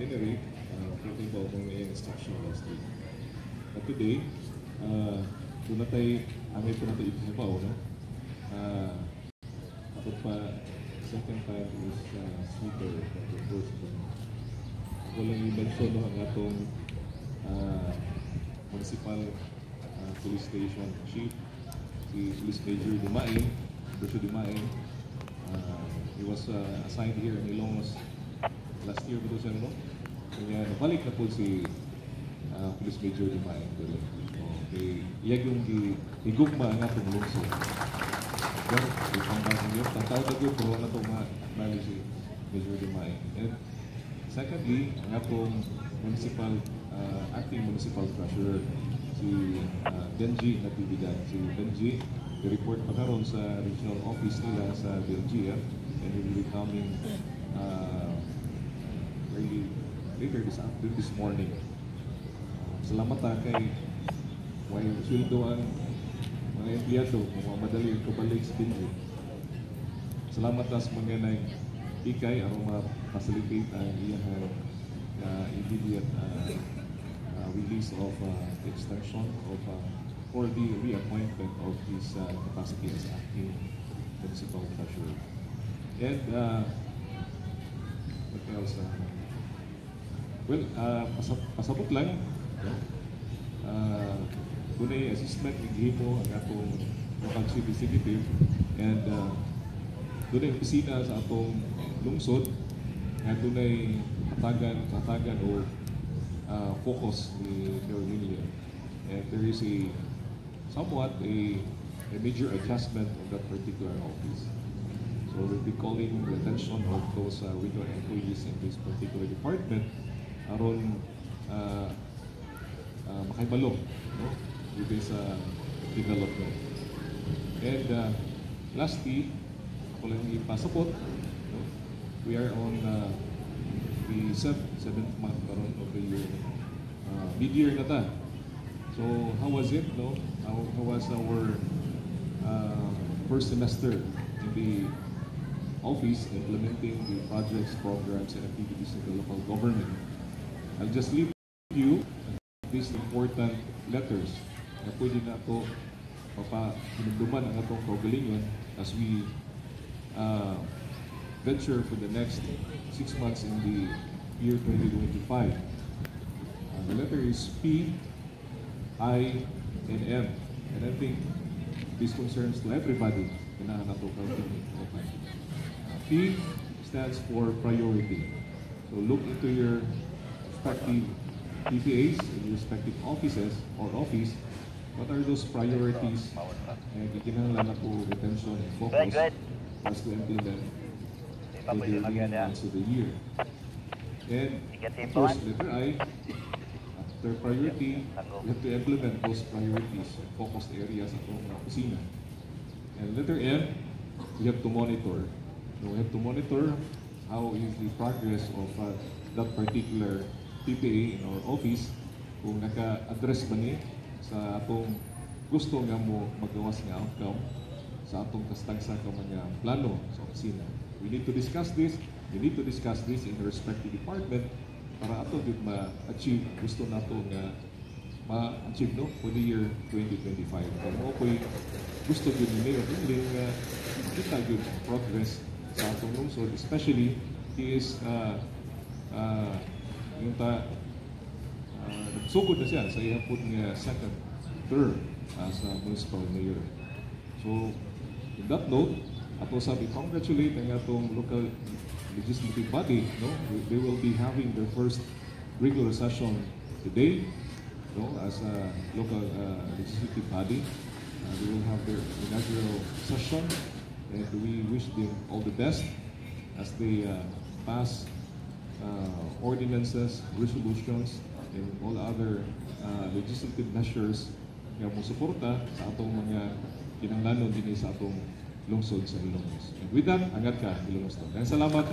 anyway, talking about mga instruction last week. But today, amay po natin ipahabaw, no? Ako pa, second time is speaker of the first one. Ako lang i-mention no, ang atong municipal police station chief, si Police Major Dumain, Joshua Dumain. He was assigned here in Ilongos last year, pero siya, no? Kaya nabalik na po si Police Major Dumain. Okay, iyag yung higugma nga itong lungsod. Pero, ipangbahan yun, tataw na yun, pero wala itong mali si Major Dumain. And secondly, ang atong acting municipal treasurer, si Benji Natividad. Si Benji, i-report pa karon sa regional office nila sa Belgium, and he will be coming later this morning. Salamat kay may sweldo ang mga empleyado, mga madali ang kabalik sa Benji. Salamat sa mga ikay ang ma-facilitate ang iyang immediate release of extension of or the reappointment of his capacity as acting municipal treasurer. And what else? Well, pasabot lang. Kunay assessment naghimo ang atong local chief executive, and dunay opisina sa atong lungsod nga dunay hatagan o focus ni Mayor William. And there is somewhat a major adjustment of that particular office. So we'll be calling the attention of those window employees in this particular department aron makaibalo, no, with this development. And lastly, ako lang ipasapot, no, we are on the seventh month of the year. Mid-year na ta. So how was it, no? How was our first semester in the office implementing the projects, programs, and activities of the local government? I'll just leave you these important letters na pwede na ito pinagduman ang atong kaugalingon as we venture for the next 6 months in the year 2025. The letter is P, I, and M. And I think this concerns to everybody. P stands for priority. So look into your respective PPAs in your respective offices or office. What are those priorities? And ikinahanglan na po attention and focus as to implement for the remaining months of the year. And of course, letter I, after priority, we have to implement those priorities and focus areas at our opisina. And letter M, we have to monitor. So we have to monitor how is the progress of that particular PPA in our office, kung naka-address ba ni sa atong gusto nga mo magawas nga outcome sa atong kastagsa ka mga plano sa opisina. We need to discuss this. We need to discuss this in the respective department para ato din ma-achieve gusto nato nga ma-achieve, no, for the year 2025. Kaya mo ko'y gusto din ni Mayor Ingling nga kita good progress sa atong lungsod, especially he is yung nagsugod na siya sa ihapon nga second term as municipal mayor. So, in that note, ato sabi, congratulate ang atong local legislative body. No? They will be having their first regular session today, no? As a local legislative body. They will have their inaugural session, and we wish them all the best as they pass ordinances, resolutions, and all other legislative measures nga mo suporta sa atong mga kinahanglanon dinhi sa atong lungsod sa Ilongos. And with that, angat ka Ilongos. Salamat.